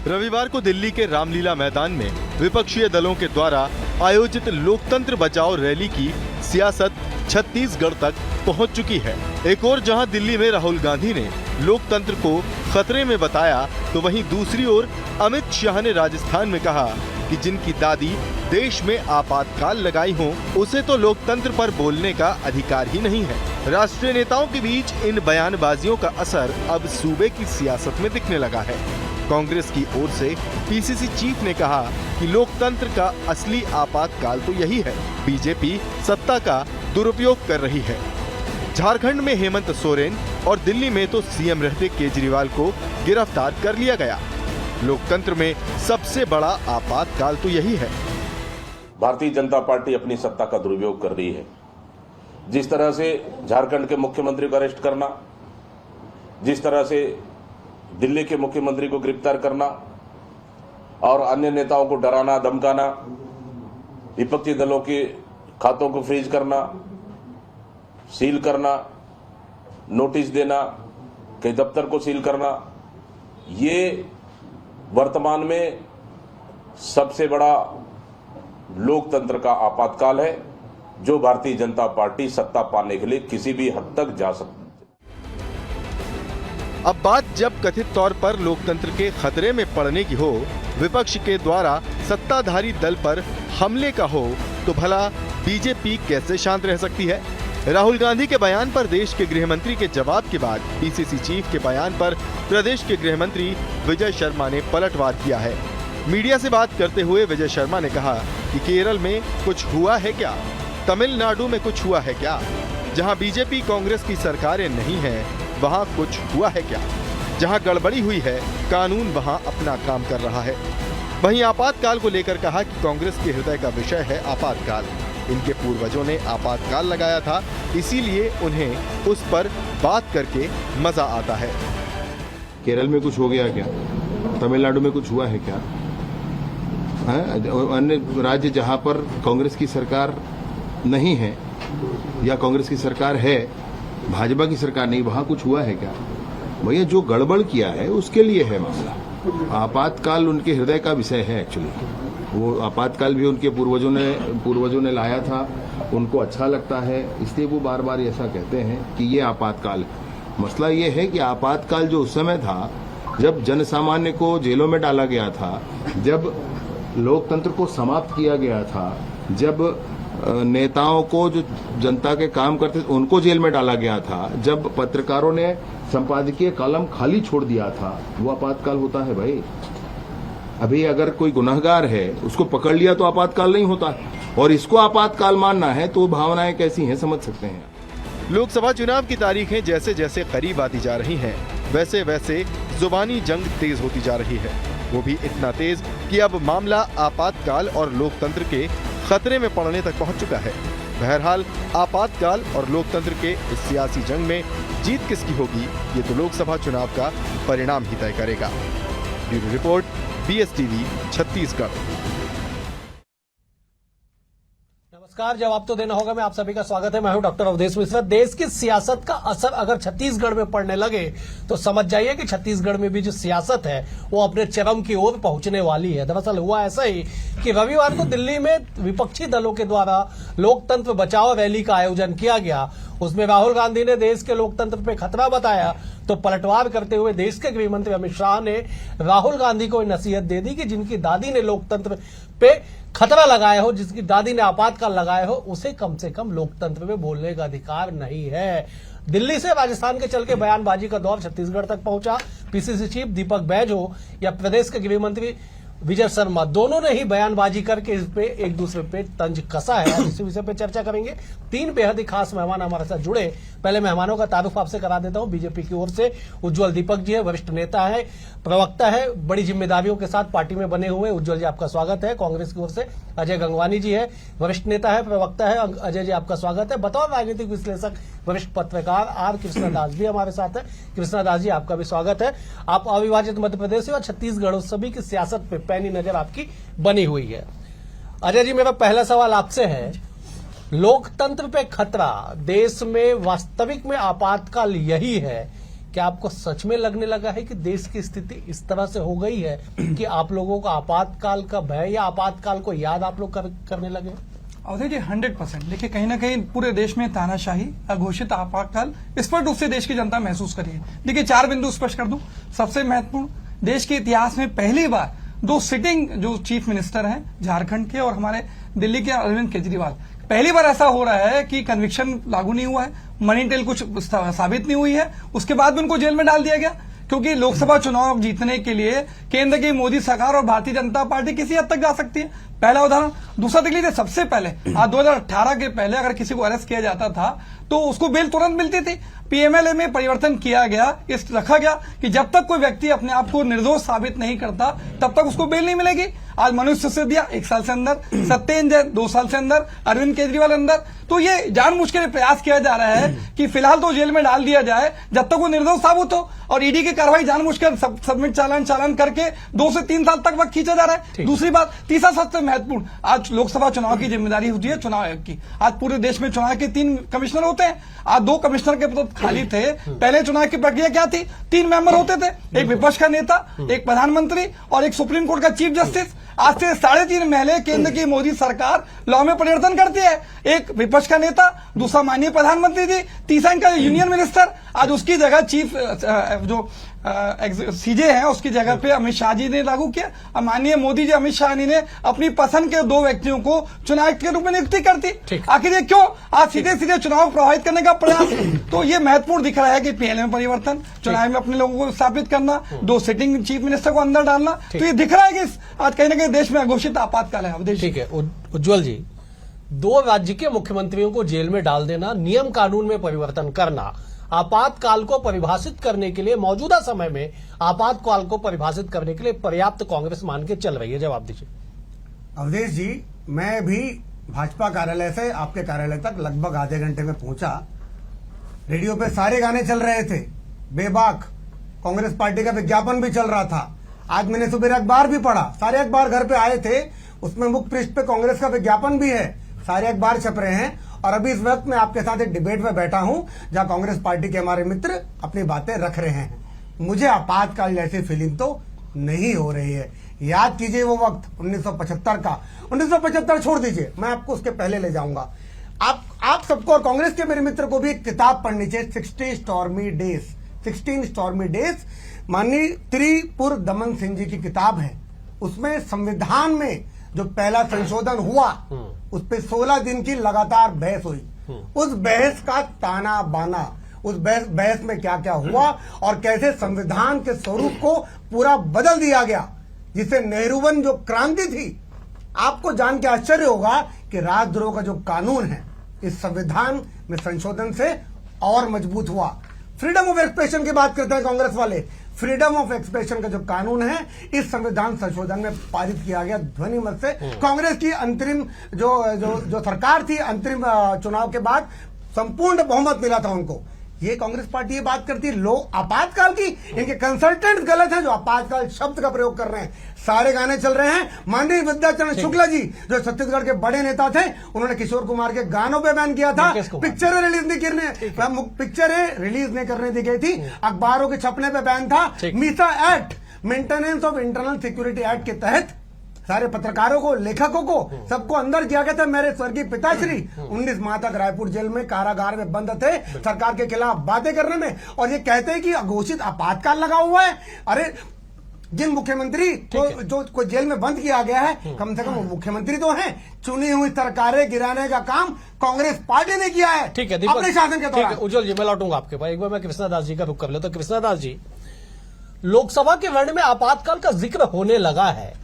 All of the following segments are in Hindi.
रविवार को दिल्ली के रामलीला मैदान में विपक्षी दलों के द्वारा आयोजित लोकतंत्र बचाओ रैली की सियासत छत्तीसगढ़ तक पहुंच चुकी है। एक और जहां दिल्ली में राहुल गांधी ने लोकतंत्र को खतरे में बताया, तो वहीं दूसरी ओर अमित शाह ने राजस्थान में कहा कि जिनकी दादी देश में आपातकाल लगाई हो, उसे तो लोकतंत्र पर बोलने का अधिकार ही नहीं है। राष्ट्रीय नेताओं के बीच इन बयानबाजियों का असर अब सूबे की सियासत में दिखने लगा है। कांग्रेस की ओर से पीसीसी चीफ ने कहा कि लोकतंत्र का असली आपातकाल तो यही है, बीजेपी सत्ता का दुरुपयोग कर रही है। झारखंड में हेमंत सोरेन और दिल्ली में तो सीएम रहते केजरीवाल को गिरफ्तार कर लिया गया। लोकतंत्र में सबसे बड़ा आपातकाल तो यही है। भारतीय जनता पार्टी अपनी सत्ता का दुरुपयोग कर रही है। जिस तरह से झारखंड के मुख्यमंत्री को अरेस्ट करना, जिस तरह से दिल्ली के मुख्यमंत्री को गिरफ्तार करना और अन्य नेताओं को डराना धमकाना, विपक्षी दलों के खातों को फ्रीज करना, सील करना, नोटिस देना, कई दफ्तर को सील करना, ये वर्तमान में सबसे बड़ा लोकतंत्र का आपातकाल है, जो भारतीय जनता पार्टी सत्ता पाने के लिए किसी भी हद तक जा सकती है। अब बात जब कथित तौर पर लोकतंत्र के खतरे में पड़ने की हो, विपक्ष के द्वारा सत्ताधारी दल पर हमले का हो, तो भला बीजेपी कैसे शांत रह सकती है? राहुल गांधी के बयान पर देश के गृह मंत्री के जवाब के बाद पीसीसी चीफ के बयान पर प्रदेश के गृह मंत्री विजय शर्मा ने पलटवार किया है। मीडिया से बात करते हुए विजय शर्मा ने कहा कि केरल में कुछ हुआ है क्या, तमिलनाडु में कुछ हुआ है क्या, जहां बीजेपी कांग्रेस की सरकारें नहीं हैं, वहां कुछ हुआ है क्या? जहां गड़बड़ी हुई है, कानून वहां अपना काम कर रहा है। वहीं आपातकाल को लेकर कहा कि कांग्रेस के हृदय का विषय है आपातकाल। इनके पूर्वजों ने आपातकाल लगाया था, इसीलिए उन्हें उस पर बात करके मजा आता है। केरल में कुछ हो गया क्या? तमिलनाडु में कुछ हुआ है क्या? अन्य राज्य जहां पर कांग्रेस की सरकार नहीं है या कांग्रेस की सरकार है, भाजपा की सरकार नहीं, वहां कुछ हुआ है क्या? भैया जो गड़बड़ किया है उसके लिए है मामला। आपातकाल उनके हृदय का विषय है। एक्चुअली वो आपातकाल भी उनके पूर्वजों ने लाया था, उनको अच्छा लगता है, इसलिए वो बार बार ऐसा कहते हैं कि ये आपातकाल है। मसला ये है कि आपातकाल जो उस समय था जब जनसामान्य को जेलों में डाला गया था, जब लोकतंत्र को समाप्त किया गया था, जब नेताओं को जो जनता के काम करते थे उनको जेल में डाला गया था, जब पत्रकारों ने संपादकीय कॉलम खाली छोड़ दिया था, वो आपातकाल होता है भाई। अभी अगर कोई गुनहगार है उसको पकड़ लिया तो आपातकाल नहीं होता है, और इसको आपातकाल मानना है तो भावनाएं कैसी हैं समझ सकते हैं। लोकसभा चुनाव की तारीखें जैसे जैसे करीब आती जा रही हैं, वैसे वैसे जुबानी जंग तेज होती जा रही है। वो भी इतना तेज कि अब मामला आपातकाल और लोकतंत्र के खतरे में पड़ने तक पहुंच चुका है। बहरहाल आपातकाल और लोकतंत्र के इस सियासी जंग में जीत किसकी होगी, ये तो लोकसभा चुनाव का परिणाम ही तय करेगा। Bureau report, BSTV Chhattisgarh. नमस्कार, जवाब तो देना होगा। मैं आप सभी का स्वागत है। मैं हूं डॉक्टर अवधेश मिश्रा। देश की सियासत का असर अगर छत्तीसगढ़ में पड़ने लगे तो समझ जाइए कि छत्तीसगढ़ में भी जो सियासत है वो अपने चरम की ओर पहुंचने वाली है। दरअसल हुआ ऐसा ही कि रविवार को दिल्ली में विपक्षी दलों के द्वारा लोकतंत्र बचाओ रैली का आयोजन किया गया। उसमें राहुल गांधी ने देश के लोकतंत्र पे खतरा बताया, तो पलटवार करते हुए देश के गृह मंत्री अमित शाह ने राहुल गांधी को नसीहत दे दी कि जिनकी दादी ने लोकतंत्र पे खतरा लगाया हो, जिसकी दादी ने आपातकाल लगाया हो, उसे कम से कम लोकतंत्र में बोलने का अधिकार नहीं है। दिल्ली से राजस्थान के चल के बयानबाजी का दौर छत्तीसगढ़ तक पहुंचा। पीसीसी चीफ दीपक बैज हो या प्रदेश के गृह मंत्री विजय शर्मा, दोनों ने ही बयानबाजी करके इस पे एक दूसरे पे तंज कसा है। इसी विषय पे चर्चा करेंगे। 3 बेहद ही खास मेहमान हमारे साथ जुड़े। पहले मेहमानों का तारुफ आपसे करा देता हूं। बीजेपी की ओर से उज्जवल दीपक जी है, वरिष्ठ नेता है, प्रवक्ता है, बड़ी जिम्मेदारियों के साथ पार्टी में बने हुए। उज्जवल जी आपका स्वागत है। कांग्रेस की ओर से अजय गंगवानी जी है, वरिष्ठ नेता है, प्रवक्ता है। अजय जी आपका स्वागत है। बतौर राजनीतिक विश्लेषक वरिष्ठ पत्रकार आर कृष्णदास भी हमारे साथ है। कृष्णदास जी आपका भी स्वागत है। आप अविभाजित मध्य प्रदेश और छत्तीसगढ़ उस सभी की सियासत पे पैनी नजर आपकी बनी हुई है। अजय जी, मेरा पहला सवाल आपसे है, लोकतंत्र पे खतरा, देश में वास्तविक में आपातकाल यही है क्या आपको सच में लगने लगा है कि देश की स्थिति इस तरह से हो गई है कि आप लोगों का आपातकाल का भय या आपातकाल को याद आप लोग करने लगे? अवधेश जी 100%। देखिए कहीं ना कहीं पूरे देश में तानाशाही, अघोषित आपातकाल स्पष्ट रूप से देश की जनता महसूस करी है। देखिए 4 बिंदु स्पष्ट कर दूं। सबसे महत्वपूर्ण, देश के इतिहास में पहली बार 2 सिटिंग जो चीफ मिनिस्टर हैं झारखंड के और हमारे दिल्ली के अरविंद केजरीवाल, पहली बार ऐसा हो रहा है कि कन्विक्शन लागू नहीं हुआ है, मनी टेल कुछ साबित नहीं हुई है, उसके बाद भी उनको जेल में डाल दिया गया। क्योंकि लोकसभा चुनाव जीतने के लिए केंद्र की मोदी सरकार और भारतीय जनता पार्टी किसी हद तक जा सकती है, पहला उदाहरण। दूसरा देख लीजिए, सबसे पहले आज 2018 के पहले अगर किसी को अरेस्ट किया जाता था तो उसको बेल तुरंत मिलती थी। पीएमएलए में परिवर्तन किया गया, इस रखा गया कि जब तक कोई व्यक्ति अपने आप को निर्दोष साबित नहीं करता तब तक उसको बेल नहीं मिलेगी। आज मनोज सिसोदिया 1 साल से अंदर, सत्येंद्र जैन 2 साल से अंदर, अरविंद केजरीवाल अंदर। तो ये जानबूझ के प्रयास किया जा रहा है कि फिलहाल तो जेल में डाल दिया जाए जब तक वो निर्दोष साबित हो, और ईडी की कार्रवाई जानबूझकर सबमिट चालान करके 2 से 3 साल तक वक्त खींचा जा रहा है। दूसरी बात, तीसरा सबसे महत्वपूर्ण, आज लोकसभा चुनाव की जिम्मेदारी होती है चुनाव आयोग की। आज पूरे देश में चुनाव के 3 कमिश्नर होते हैं, आज 2 कमिश्नर के पद खाली थे। पहले चुनाव की प्रक्रिया क्या थी? 3 मेंबर होते थे, एक विपक्ष का नेता, एक प्रधानमंत्री और एक सुप्रीम कोर्ट का चीफ जस्टिस। आज से 3.5 महीने केंद्र की मोदी सरकार लॉ में परिवर्तन करती है, एक विपक्ष का नेता, दूसरा माननीय प्रधानमंत्री जी, तीसरा इनका यूनियन मिनिस्टर। आज उसकी जगह चीफ जो सीजे हैं उसकी जगह पे अमित शाह जी ने लागू किया। अब माननीय मोदी जी, अमित शाह जी ने अपनी पसंद के 2 व्यक्तियों को चुनाव के रूप में नियुक्ति कर दी। आखिर ये क्यों? आज सीधे सीधे चुनाव प्रभावित करने का प्रयास। तो ये महत्वपूर्ण दिख रहा है कि पीएलए में परिवर्तन, चुनाव में अपने लोगों को स्थापित करना, 2 सिटिंग चीफ मिनिस्टर को अंदर डालना। तो ये दिख रहा है कि आज कहीं ना कहीं देश में अघोषित आपातकाल है। ठीक है उज्ज्वल जी, 2 राज्य के मुख्यमंत्रियों को जेल में डाल देना, नियम कानून में परिवर्तन करना, आपातकाल को परिभाषित करने के लिए, मौजूदा समय में आपातकाल को परिभाषित करने के लिए पर्याप्त कांग्रेस मान के चल रही है। जवाब दीजिए। अवधेश जी, मैं भी भाजपा कार्यालय से आपके कार्यालय तक लगभग आधे घंटे में पहुंचा। रेडियो पे सारे गाने चल रहे थे, बेबाक कांग्रेस पार्टी का विज्ञापन भी चल रहा था। आज मैंने सुबह अखबार भी पढ़ा, सारे अखबार घर पे आए थे, उसमें मुख्य पृष्ठ पे कांग्रेस का विज्ञापन भी है, सारे अखबार छप रहे हैं। और अभी इस वक्त मैं आपके साथ एक डिबेट में बैठा हूं जहां कांग्रेस पार्टी के हमारे मित्र अपनी बातें रख रहे हैं। मुझे आपातकाल जैसी फीलिंग तो नहीं हो रही है। याद कीजिए वो वक्त 1975 का, 1975 छोड़ दीजिए, मैं आपको उसके पहले ले जाऊंगा। आप सबको और कांग्रेस के मेरे मित्र को भी एक किताब पढ़नी चाहिए, 16 स्टॉर्मी डेज, माननीय त्रिपुर दमन सिंह जी की किताब है। उसमें संविधान में जो पहला संशोधन हुआ उस पे 16 दिन की लगातार बहस हुई। उस बहस का ताना बाना, उस बहस में क्या क्या हुआ और कैसे संविधान के स्वरूप को पूरा बदल दिया गया, जिसे नेहरूवन जो क्रांति थी। आपको जान के आश्चर्य होगा कि राजद्रोह का जो कानून है इस संविधान में संशोधन से और मजबूत हुआ। फ्रीडम ऑफ एक्सप्रेशन की बात करते हैं कांग्रेस वाले, फ्रीडम ऑफ एक्सप्रेशन का जो कानून है इस संविधान संशोधन में पारित किया गया ध्वनि मत से। कांग्रेस की अंतरिम जो सरकार थी, अंतरिम चुनाव के बाद संपूर्ण बहुमत मिला था उनको। ये कांग्रेस पार्टी ये बात करती है लोग आपातकाल की, इनके कंसल्टेंट गलत हैं जो आपातकाल शब्द का प्रयोग कर रहे हैं। सारे गाने चल रहे हैं। माननीय विद्याचरण शुक्ला जी जो छत्तीसगढ़ के बड़े नेता थे, उन्होंने किशोर कुमार के गानों पे बैन किया था। पिक्चरें रिलीज नहीं करने दी गई थी, अखबारों के छपने पे बैन था। Misa act, maintenance of internal security act के तहत सारे पत्रकारों को, लेखकों को, सबको अंदर किया गया था। मेरे स्वर्गीय पिताश्री 19 माह तक रायपुर जेल में कारागार में बंद थे सरकार के खिलाफ बातें करने में, और ये कहते हैं कि अघोषित आपातकाल लगा हुआ है। अरे जिन मुख्यमंत्री को जो कोई जेल में बंद किया गया है, कम से कम वो मुख्यमंत्री तो हैं। चुनी हुई सरकारें गिराने का काम कांग्रेस पार्टी ने किया है। ठीक है, अपने शासन के दौरान। उज्ज्वल जी, मैं लौटूंगा आपके पास। एक बार मैं कृष्णादास जी का रुख कर लेता। कृष्णादास जी, लोकसभा के वर्ण में आपातकाल का जिक्र होने लगा है,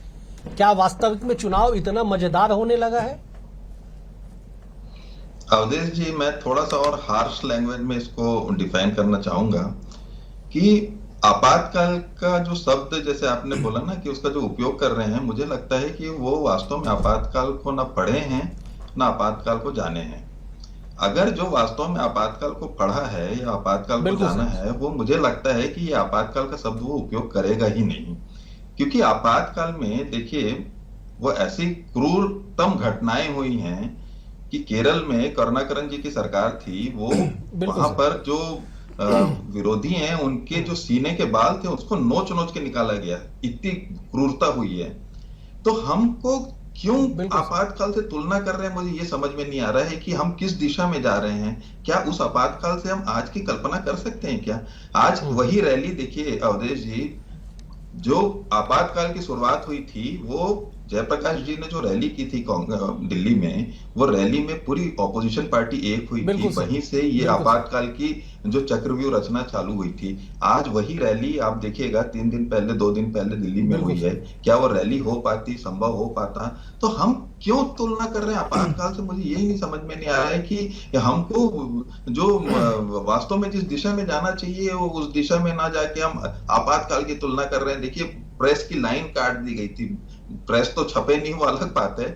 क्या वास्तविक में चुनाव इतना मजेदार होने लगा है? अवधेश जी, मैं थोड़ा सा और हार्श लैंग्वेज में इसको डिफाइन करना चाहूंगा कि आपातकाल का जो शब्द जैसे आपने बोला ना कि उसका जो उपयोग कर रहे हैं, मुझे लगता है कि वो वास्तव में आपातकाल को ना पढ़े हैं ना आपातकाल को जाने हैं। अगर जो वास्तव में आपातकाल को पढ़ा है या आपातकाल को जाना है, वो मुझे लगता है कि ये आपातकाल का शब्द वो उपयोग करेगा ही नहीं। क्योंकि आपातकाल में देखिए वो ऐसी क्रूरतम घटनाएं हुई हैं कि केरल में करुणाकरन जी की सरकार थी, वो वहां पर जो विरोधी हैं उनके जो सीने के बाल थे उसको नोच नोच के निकाला गया, इतनी क्रूरता हुई है। तो हमको क्यों आपातकाल से तुलना कर रहे हैं, मुझे ये समझ में नहीं आ रहा है कि हम किस दिशा में जा रहे हैं। क्या उस आपातकाल से हम आज की कल्पना कर सकते हैं क्या? आज वही रैली देखिए अवधेश जी, जो आपातकाल की शुरुआत हुई थी वो जयप्रकाश जी ने जो रैली की थी दिल्ली में, वो रैली में पूरी ऑपोजिशन पार्टी एक हुई थी, वहीं से ये आपातकाल की जो चक्रव्यूह रचना चालू हुई थी। आज वही रैली आप देखिएगा 3 दिन पहले 2 दिन पहले दिल्ली में हुई है। क्या वो रैली हो पाती, संभव हो पाता? तो हम क्यों तुलना कर रहे हैं आपातकाल से? मुझे यही नहीं समझ में नहीं आ रहा है कि हमको जो वास्तव में जिस दिशा में जाना चाहिए वो उस दिशा में ना जाके हम आपातकाल की तुलना कर रहे हैं। देखिए प्रेस की लाइन काट दी गई थी, प्रेस तो छपे नहीं वो अलग बात है,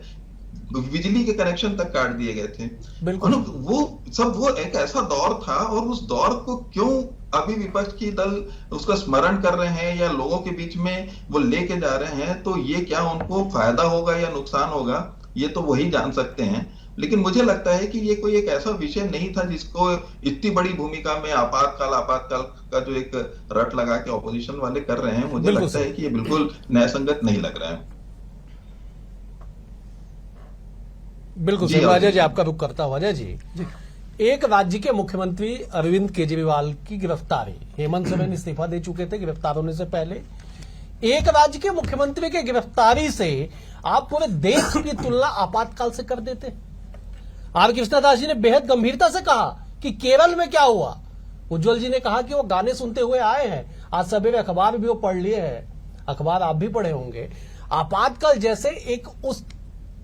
बिजली के कनेक्शन तक काट दिए गए थे। वो एक ऐसा दौर था, और उस दौर को क्यों अभी विपक्ष की दल उसका स्मरण कर रहे हैं या लोगों के बीच में वो लेके जा रहे हैं? तो ये क्या उनको फायदा होगा या नुकसान होगा, ये तो वही जान सकते हैं। लेकिन मुझे लगता है कि ये कोई एक ऐसा विषय नहीं था जिसको इतनी बड़ी भूमिका में आपातकाल का जो एक रट लगा के ऑपोजिशन वाले कर रहे हैं, मुझे लगता है कि ये बिल्कुल न्यायसंगत नहीं लग रहा है। बिल्कुल सही। अजय जी आपका रुख करता हूं। अजय जी, एक राज्य के मुख्यमंत्री अरविंद केजरीवाल की गिरफ्तारी, हेमंत सोरेन इस्तीफा दे चुके थे गिरफ्तार होने से पहले, एक राज्य के मुख्यमंत्री की गिरफ्तारी से आप पूरे देश की तुलना आपातकाल से कर देते। आर कृष्णदास जी ने बेहद गंभीरता से कहा कि केरल में क्या हुआ। उज्जवल जी ने कहा कि वो गाने सुनते हुए आए हैं, आज सवेरे अखबार भी वो पढ़ लिए हैं, अखबार आप भी पढ़े होंगे। आपातकाल जैसे एक उस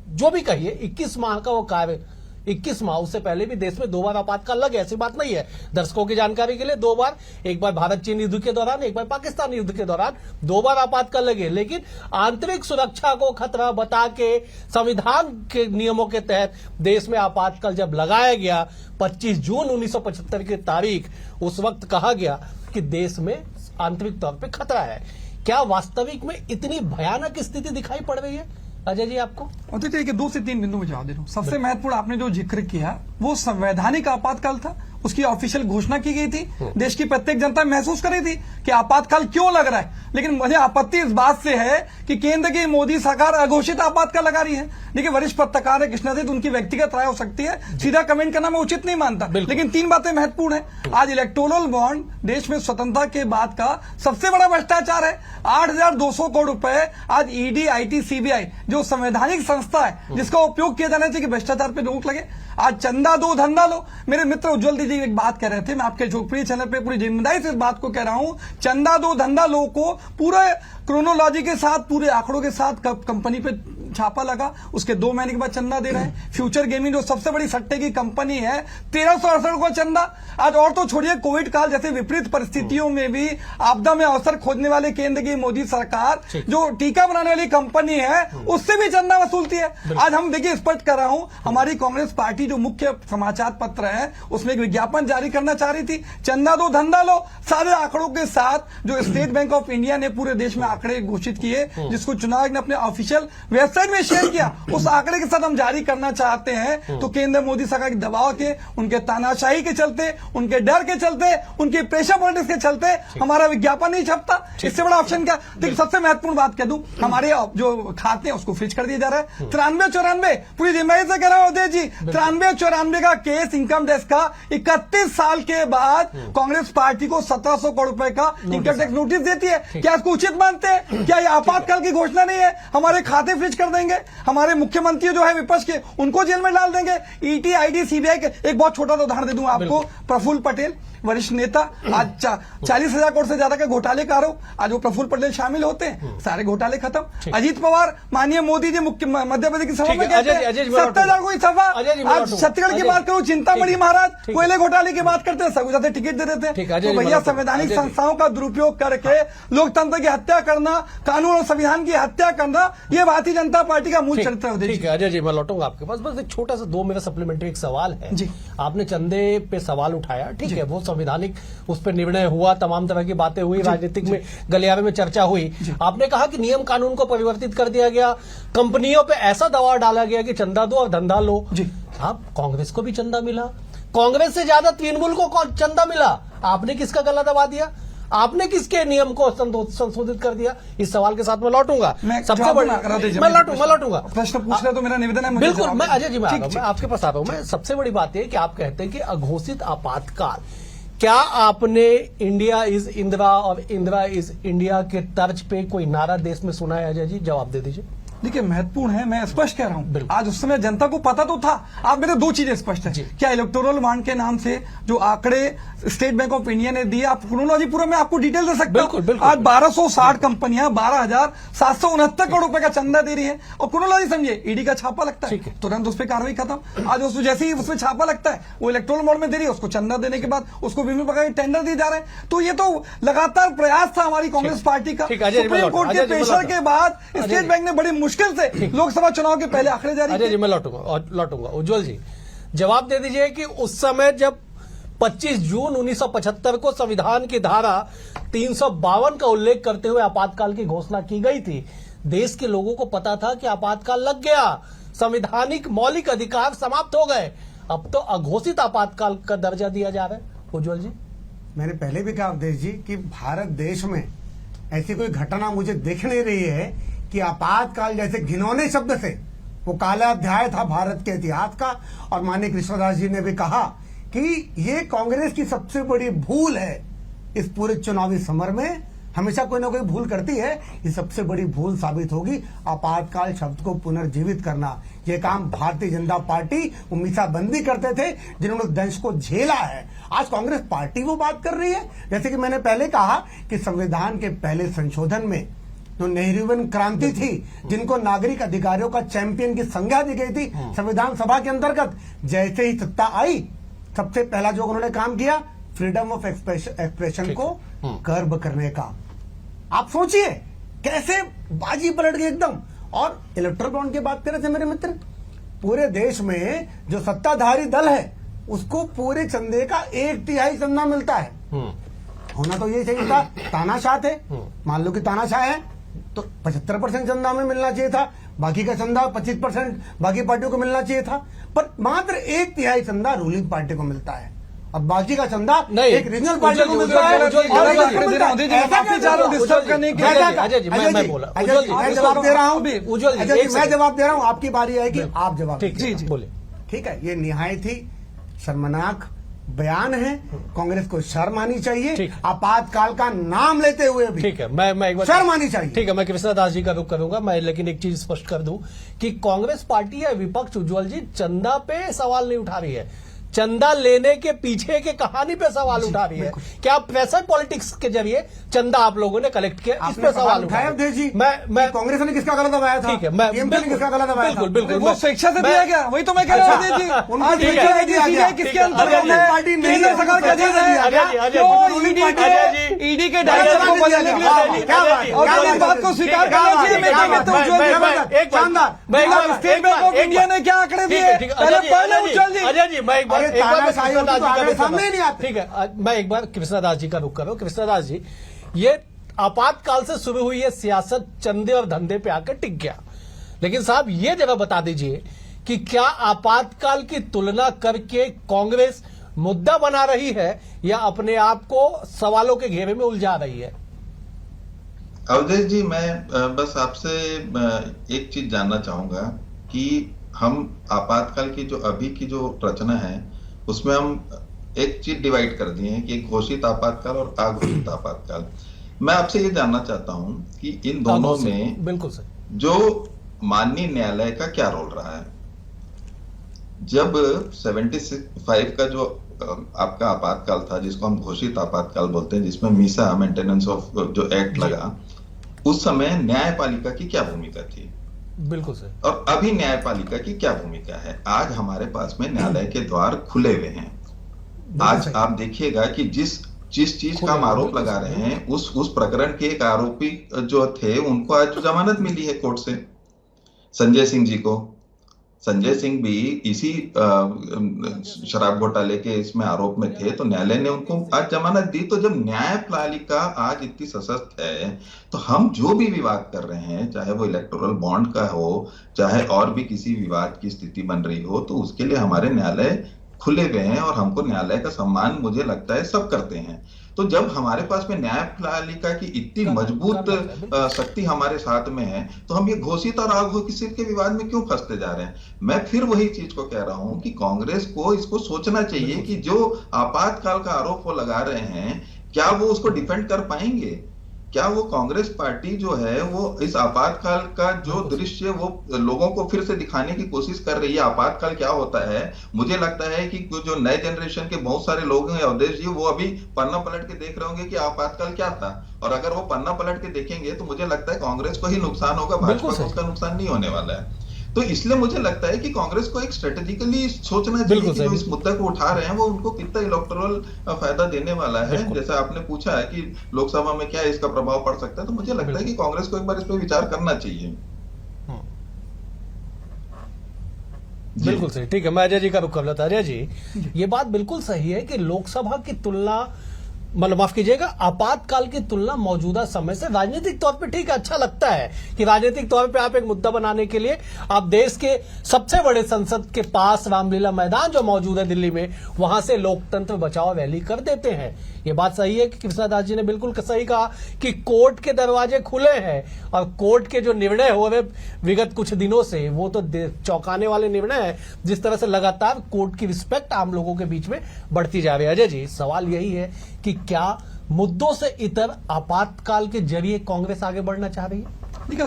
जो भी कहिए 21 माह का वो कार्य, 21 माह, उससे पहले भी देश में 2 बार आपातकाल लगे, ऐसी बात नहीं है। दर्शकों की जानकारी के लिए 2 बार, एक बार भारत चीन युद्ध के दौरान, एक बार पाकिस्तान युद्ध के दौरान 2 बार आपातकाल लगे। लेकिन आंतरिक सुरक्षा को खतरा बता के संविधान के नियमों के तहत देश में आपातकाल जब लगाया गया 25 जून 1975 की तारीख, उस वक्त कहा गया कि देश में आंतरिक तौर पर खतरा है। क्या वास्तविक में इतनी भयानक स्थिति दिखाई पड़ रही है अजय जी आपको? देखिए 2 से 3 बिंदु में जवाब दे रहा हूं। सबसे महत्वपूर्ण आपने जो जिक्र किया वो संवैधानिक आपातकाल था, उसकी ऑफिशियल घोषणा की गई थी, देश की प्रत्येक जनता महसूस कर रही थी कि आपातकाल क्यों लग रहा है। लेकिन मुझे आपत्ति इस बात से है कि केंद्र की मोदी सरकार अघोषित आपातकाल लगा रही है। देखिए वरिष्ठ पत्रकार है कृष्णाजीत, उनकी व्यक्तिगत राय हो सकती है, सीधा कमेंट करना मैं उचित नहीं मानता, लेकिन 3 बातें महत्वपूर्ण है। आज इलेक्टोरल बॉन्ड देश में स्वतंत्रता के बाद का सबसे बड़ा भ्रष्टाचार है। 8,200 करोड़ रुपए आज ईडी, आईटी, सीबीआई जो संवैधानिक संस्था है जिसका उपयोग किया जाना चाहिए कि भ्रष्टाचार पर रोक लगे, आज चंदा दो धंधा लो। मेरे मित्र उज्जवल जी एक बात कह रहे थे, मैं आपके लोकप्रिय चैनल पे पूरी जिम्मेदारी से इस बात को कह रहा हूं, चंदा दो धंधा लो को पूरे क्रोनोलॉजी के साथ, पूरे आंकड़ों के साथ कंपनी पे छापा लगा, उसके 2 महीने के बाद चंदा दे रहे हैं। फ्यूचर गेमिंग जो सबसे बड़ी सट्टे की कंपनी है, 1368 को चंदा। आज और तो छोड़िए, कोविड काल जैसे विपरीत परिस्थितियों में भी आपदा में अवसर खोजने वाले केंद्र की मोदी सरकार जो टीका बनाने वाली कंपनी है उससे भी चंदा वसूलती है। आज हम देखिए स्पष्ट कर रहा हूं, हमारी कांग्रेस पार्टी जो मुख्य समाचार पत्र है उसमें एक विज्ञापन जारी करना चाह रही थी, चंदा दो धंधा लो, सारे आंकड़ों के साथ जो स्टेट बैंक ऑफ इंडिया ने पूरे देश में आंकड़े घोषित किए, जिसको चुनाव आयोग ने अपने ऑफिशियल वेबसाइट में शेयर किया, उस आंकड़े के साथ हम जारी करना चाहते हैं। तो केंद्र मोदी सरकार के दबाव के, उनके तानाशाही के चलते, उनके डर के चलते, उनके प्रेशर पॉलिटिक्स के चलते हमारा विज्ञापन नहीं छपता। इससे बड़ा ऑप्शन क्या? देखिए सबसे महत्वपूर्ण बात कह दूं, हमारे जो खाते हैं उसको फ्रीज कर दिया जा रहा है। 93-94 पूरी जिम्मेदारी से कह रहा हूं उदय जी, 93-94 का केस इनकम टैक्स का 31 साल के बाद कांग्रेस पार्टी को 1700 करोड़ रुपए का इनकम टैक्स नोटिस देती है। क्या इसको उचित मानते हैं? क्या ये आपातकाल की घोषणा नहीं है? हमारे खाते फ्रीज कर देंगे, हमारे मुख्यमंत्री जो है विपक्ष के उनको जेल में डाल देंगे। ईटी, आईडी, सीबीआई के एक बहुत छोटा सा उदाहरण दे दूं आपको, प्रफुल्ल पटेल वरिष्ठ नेता, आज 40,000 करोड़ से ज्यादा के घोटाले का आरोप, आज वो प्रफुल्ल पटेल शामिल होते हैं, सारे घोटाले खत्म। अजीत पवार माननीय मोदी जी मध्य प्रदेश की सभा में कहते हैं 70,000 कोई सभा। आज छत्तीसगढ़ की बात करूं, चिंतामणि महाराज कोयले घोटाले की बात करते हैं, सरगुजा से टिकट दे देते हैं। तो भैया संवैधानिक संस्थाओं का दुरुपयोग करके लोकतंत्र की हत्या करना, कानून और संविधान की हत्या करना, ये भारतीय जनता पार्टी का मूल चरित्र है। ठीक है अजय जी, मैं लौटूंगा आपके पास, बस एक छोटा सा 2 मेरा सप्लीमेंट्री एक सवाल है जी। आपने चंदे पे सवाल उठाया, ठीक है, वो संवैधानिक उस पर निर्णय हुआ, तमाम तरह की बातें हुई, राजनीतिक में गलियारे में चर्चा हुई। आपने कहा कि नियम कानून को परिवर्तित कर दिया गया, कंपनियों पे ऐसा दबाव डाला गया कि चंदा दो और धंधा लो। आप कांग्रेस को भी चंदा मिला, कांग्रेस से ज्यादा तृणमूल को चंदा मिला। आपने किसका गला दबा दिया? आपने किसके नियम को संशोधित कर दिया? इस सवाल के साथ मैं लौटूंगा। सबसे बड़ी मैं लौटूंगा प्रश्न पूछना तो मेरा निवेदन है मुझे बिल्कुल। जवाब मैं दें। अजय जी, मैं आपके पास आ रहा हूं। मैं सबसे बड़ी बात है कि आप कहते हैं कि अघोषित आपातकाल, क्या आपने इंडिया इज इंदिरा और इंदिरा इज इंडिया के तर्ज पे कोई नारा देश में सुना है? अजय जी जवाब दे दीजिए। देखिए महत्वपूर्ण है, मैं स्पष्ट कह रहा हूं, आज उस समय जनता को पता तो था। आप मेरे दो चीजें स्पष्ट है, क्या इलेक्टोरल बॉन्ड के नाम से जो आंकड़े स्टेट बैंक ऑफ इंडिया ने दिए, आप क्रोनोलॉजी पूरा मैं आपको डिटेल दे सकता हूं। आज 1260 कंपनियां 12,769 करोड़ रुपए का चंदा दे रही है, और क्रोनोलॉजी समझिए, ईडी का छापा लगता है, तुरंत उस पर कार्रवाई खत्म। आज उसमें जैसे ही उसमें छापा लगता है, वो इलेक्टोरल बॉन्ड में दे रही है, उसको चंदा देने के बाद उसको विभिन्न प्रकार के टेंडर दिए जा रहे हैं। तो ये तो लगातार प्रयास था हमारी कांग्रेस पार्टी का। सुप्रीम कोर्ट के प्रेशर के बाद स्टेट बैंक ने बड़ी मुश्किल से लोकसभा चुनाव के पहले आंकड़े जारी किए। जी मैं लौटूंगा। उज्जवल जी जवाब दे दीजिए कि उस समय जब 25 जून 1975 को संविधान की धारा 352 का उल्लेख करते हुए आपातकाल की घोषणा की गई थी, देश के लोगों को पता था कि आपातकाल लग गया, संवैधानिक मौलिक अधिकार समाप्त हो गए, अब तो अघोषित आपातकाल का दर्जा दिया जा रहा है। उज्जवल जी, मैंने पहले भी कहा अवधेश जी कि भारत देश में ऐसी कोई घटना मुझे दिख नहीं रही है कि आपातकाल जैसे घिनौने शब्द से, वो काला अध्याय था भारत के इतिहास का। और माननीय कृष्णदास जी ने भी कहा कि ये कांग्रेस की सबसे बड़ी भूल है इस पूरे चुनावी समर में, हमेशा कोई ना कोई भूल करती है, ये सबसे बड़ी भूल साबित होगी आपातकाल शब्द को पुनर्जीवित करना। ये काम भारतीय जनता पार्टी मीसाबंदी करते थे, जिन्होंने दंश को झेला है। आज कांग्रेस पार्टी वो बात कर रही है, जैसे कि मैंने पहले कहा कि संविधान के पहले संशोधन में जो नेहरूवन क्रांति थी, जिनको नागरिक अधिकारियों का चैंपियन की संज्ञा दी गई थी संविधान सभा के अंतर्गत, जैसे ही सत्ता आई, सबसे पहला जो उन्होंने काम किया, फ्रीडम ऑफ एक्सप्रेशन को कर्ब करने का। आप सोचिए कैसे बाजी पलट गई एकदम। और इलेक्टोरल बॉन्ड की बात कर रहे थे मेरे मित्र, पूरे देश में जो सत्ताधारी दल है उसको पूरे चंदे का 1/3 चंदा मिलता है। होना तो ये चाहिए था, तानाशाह थे, मान लो कि तानाशाह है तो 75% चंदा में मिलना चाहिए था, बाकी का चंदा 25% बाकी पार्टियों को मिलना चाहिए था, पर मात्र 1/3 चंदा रूलिंग पार्टी को मिलता है, और बाकी का चंदा एक रीजनल पार्टी को मिलता है। मैं जवाब दे रहा हूं, आपकी बारी आएगी, आप जवाब बोले। ठीक है, ये निहायत ही शर्मनाक बयान है, कांग्रेस को शर्म आनी चाहिए, आपातकाल का नाम लेते हुए भी। ठीक है, मैं एक बार शर्म आनी चाहिए। ठीक है, मैं कृष्णदास जी का रुख करूंगा। मैं लेकिन एक चीज स्पष्ट कर दूं कि कांग्रेस पार्टी या विपक्ष, उज्जवल जी, चंदा पे सवाल नहीं उठा रही है, चंदा लेने के पीछे के कहानी पे सवाल उठा रही है। क्या प्रेशर पॉलिटिक्स के जरिए चंदा आप लोगों ने कलेक्ट किया, इस पे सवाल उठाया। मैं कांग्रेस ने किसका गला दबाया था? ठीक है, मैं किसका गला दबाया था? बिल्कुल वो स्वेच्छा से दिया गया, वही तो मैं कह रहा हूं। किसके अंतर्गत पार्टी केंद्र सरकार का चीज है, ईडी के डायरेक्टर को बदलने के लिए, और इस बात को स्वीकार करना चाहिए। एक शानदार स्टेट बैंक ऑफ इंडिया ने क्या आंकड़े दिए, पहले उज्जवल जी। अजय जी, मैं एक बार सामने नहीं आते। ठीक है, मैं एक बार कृष्णदास जी का रुख कर रहा हूं। कृष्णदास जी, ये आपातकाल से शुरू हुई है सियासत चंदे और धंधे पे आकर टिक गया, लेकिन साहब ये जरा बता दीजिए कि क्या आपातकाल की तुलना करके कांग्रेस मुद्दा बना रही है या अपने आप को सवालों के घेरे में उलझा रही है? अवधेश जी, मैं बस आपसे एक चीज जानना चाहूंगा कि हम आपातकाल की जो अभी की जो रचना है उसमें हम एक चीज डिवाइड कर दिए हैं कि घोषित आपातकाल और अघोषित आपातकाल। मैं आपसे ये जानना चाहता हूं कि इन दोनों में बिल्कुल सही जो माननीय न्यायालय का क्या रोल रहा है। जब 75 का जो आपका आपातकाल था, जिसको हम घोषित आपातकाल बोलते हैं, जिसमें मीसा मेंटेनेंस ऑफ जो एक्ट लगा, उस समय न्यायपालिका की क्या भूमिका थी? बिल्कुल सही। और अभी न्यायपालिका की क्या भूमिका है? आज हमारे पास में न्यायालय के द्वार खुले हुए हैं। आज आप देखिएगा कि जिस चीज का हम आरोप लगा रहे हैं, उस प्रकरण के एक आरोपी जो थे, उनको आज जमानत मिली है कोर्ट से, संजय सिंह जी को। संजय सिंह भी इसी शराब घोटाले के इसमें आरोप में थे, तो न्यायालय ने उनको आज जमानत दी। तो जब न्यायपालिका आज इतनी सशक्त है, तो हम जो भी विवाद कर रहे हैं, चाहे वो इलेक्टोरल बॉन्ड का हो, चाहे और भी किसी विवाद की स्थिति बन रही हो, तो उसके लिए हमारे न्यायालय खुले हुए हैं और हमको न्यायालय का सम्मान मुझे लगता है सब करते हैं। तो जब हमारे पास में न्यायपालिका की इतनी मजबूत शक्ति हमारे साथ में है, तो हम ये घोषित और अघोषित के विवाद में क्यों फंसते जा रहे हैं? मैं फिर वही चीज को कह रहा हूं कि कांग्रेस को इसको सोचना चाहिए कि जो आपातकाल का आरोप वो लगा रहे हैं, क्या वो उसको डिफेंड कर पाएंगे? क्या वो कांग्रेस पार्टी जो है वो इस आपातकाल का जो दृश्य वो लोगों को फिर से दिखाने की कोशिश कर रही है, आपातकाल क्या होता है? मुझे लगता है कि जो नए जनरेशन के बहुत सारे लोग हैं अवधेश जी, वो अभी पन्ना पलट के देख रहे होंगे कि आपातकाल क्या था, और अगर वो पन्ना पलट के देखेंगे तो मुझे लगता है कांग्रेस को ही नुकसान होगा, भाजपा को उसका नुकसान नहीं होने वाला है। तो इसलिए मुझे लगता है कि कांग्रेस को एक स्ट्रेटेजिकली सोचना चाहिए कि जो इस मुद्दे को उठा रहे हैं वो उनको कितना इलेक्टोरल फायदा देने वाला है। जैसा आपने पूछा है कि लोकसभा में क्या इसका प्रभाव पड़ सकता है, तो मुझे लगता है कि कांग्रेस को एक बार इस पर विचार करना चाहिए। बिल्कुल सही, ठीक है। मैं अजय जी का रुख कर लेता। अजय जी, ये बात बिल्कुल सही है कि लोकसभा की तुलना, मतलब माफ कीजिएगा, आपातकाल की तुलना मौजूदा समय से राजनीतिक तौर पे ठीक है, अच्छा लगता है कि राजनीतिक तौर पे आप एक मुद्दा बनाने के लिए आप देश के सबसे बड़े संसद के पास रामलीला मैदान जो मौजूद है दिल्ली में, वहां से लोकतंत्र बचाओ रैली कर देते हैं। ये बात सही है कि कृष्णदास जी ने बिल्कुल सही कहा कि कोर्ट के दरवाजे खुले हैं और कोर्ट के जो निर्णय हो रहे विगत कुछ दिनों से, वो तो चौंकाने वाले निर्णय है, जिस तरह से लगातार कोर्ट की रिस्पेक्ट आम लोगों के बीच में बढ़ती जा रही है। अजय जी, सवाल यही है कि क्या मुद्दों से इतर आपातकाल के जरिए कांग्रेस आगे बढ़ना चाह रही है?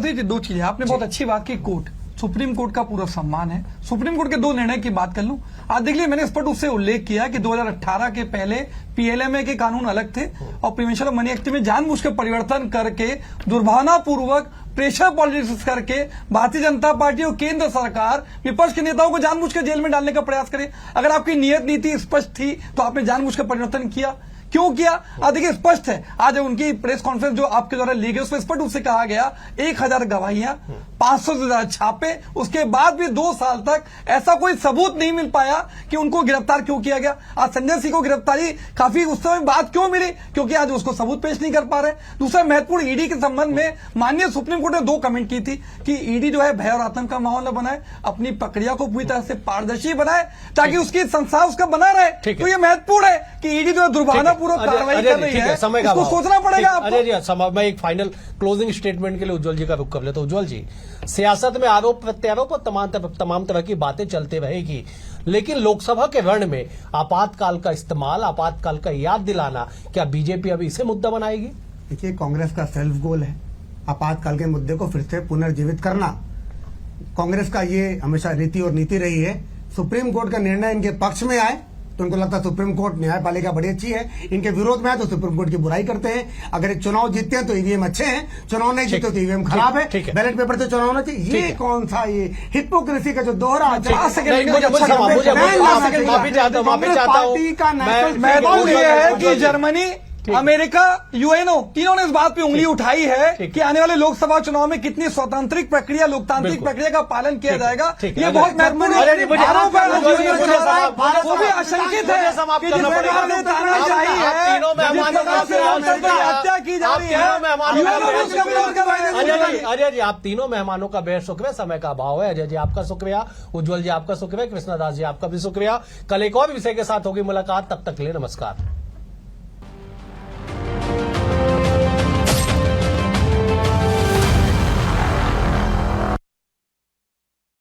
देखिए, दो चीजें आपने बहुत अच्छी बात की। कोर्ट, सुप्रीम कोर्ट का पूरा सम्मान है। सुप्रीम कोर्ट के दो निर्णय की बात कर लूं। आज देख लीजिए, मैंने स्पष्ट उससे उल्लेख किया कि 2018 के पहले पीएलएमए के कानून अलग थे और प्रिवेंशन ऑफ मनी एक्ट में जानबूझ के परिवर्तन करके, दुर्भावनापूर्वक प्रेशर पॉलिटिक्स करके भारतीय जनता पार्टी और केंद्र सरकार विपक्ष के नेताओं को जानबूझ के जेल में डालने का प्रयास करे। अगर आपकी नियत नीति स्पष्ट थी तो आपने जानबूझ के परिवर्तन किया, क्यों किया? देखिए, स्पष्ट है। आज उनकी प्रेस कॉन्फ्रेंस जो आपके द्वारा ली गई उसमें स्पष्ट रूप से कहा गया 1000 गवाहियां, 500 से ज्यादा छापे, उसके बाद भी 2 साल तक ऐसा कोई सबूत नहीं मिल पाया कि उनको गिरफ्तार क्यों किया गया। आज संजय सिंह को गिरफ्तारी काफी उस समय बाद क्यों मिली? क्योंकि आज उसको सबूत पेश नहीं कर पा रहे। दूसरा महत्वपूर्ण, ईडी के संबंध में माननीय सुप्रीम कोर्ट ने 2 कमेंट की थी कि ईडी जो है भय और आतंक का माहौल न बनाए, अपनी प्रक्रिया को पूरी तरह से पारदर्शी बनाए ताकि उसकी संस्था उसका बना रहे। तो ये महत्वपूर्ण है कि ईडी जो है दुर्भावना पूर्वक कार्रवाई कर रही है, इसको सोचना पड़ेगा आपको। अजय जी, मैं एक फाइनल क्लोजिंग स्टेटमेंट के लिए उज्जवल जी का रुख कर लेता हूं। उज्जवल जी, सियासत में आरोप प्रत्यारोप और तमाम तरह की बातें चलते रहेगी, लेकिन लोकसभा के रण में आपातकाल का इस्तेमाल, आपातकाल का याद दिलाना, क्या बीजेपी अभी इसे मुद्दा बनाएगी? देखिए, कांग्रेस का सेल्फ गोल है आपातकाल के मुद्दे को फिर से पुनर्जीवित करना। कांग्रेस का ये हमेशा रीति और नीति रही है। सुप्रीम कोर्ट का निर्णय इनके पक्ष में आए तो उनको लगता है सुप्रीम कोर्ट न्यायपालिका बड़ी अच्छी है, इनके विरोध में आए तो सुप्रीम कोर्ट की बुराई करते हैं। अगर चुनाव जीतते हैं तो ईवीएम अच्छे हैं, चुनाव नहीं जीते तो ईवीएम खराब है, बैलेट पेपर तो चुनाव होना चाहिए। ये कौन सा ये हिपोक्रेसी का जो दोहरा पार्टी का मैदान ये है कि जर्मनी, अमेरिका, यूएनओ तीनों ने इस बात पे उंगली उठाई है कि आने वाले लोकसभा चुनाव में कितनी स्वतंत्रिक प्रक्रिया, लोकतांत्रिक प्रक्रिया का पालन किया जाएगा। ये बहुत महत्वपूर्ण है। वो भी आशंकित है कि जिस प्रकार से तानाशाही है, हत्या की जा रही है। अजय जी, आप तीनों मेहमानों का बेहद शुक्रिया, समय का अभाव है। अजय जी आपका शुक्रिया, उज्जवल जी आपका शुक्रिया, कृष्णदास जी आपका भी शुक्रिया। कल एक और विषय के साथ होगी मुलाकात, तब तक के लिए नमस्कार।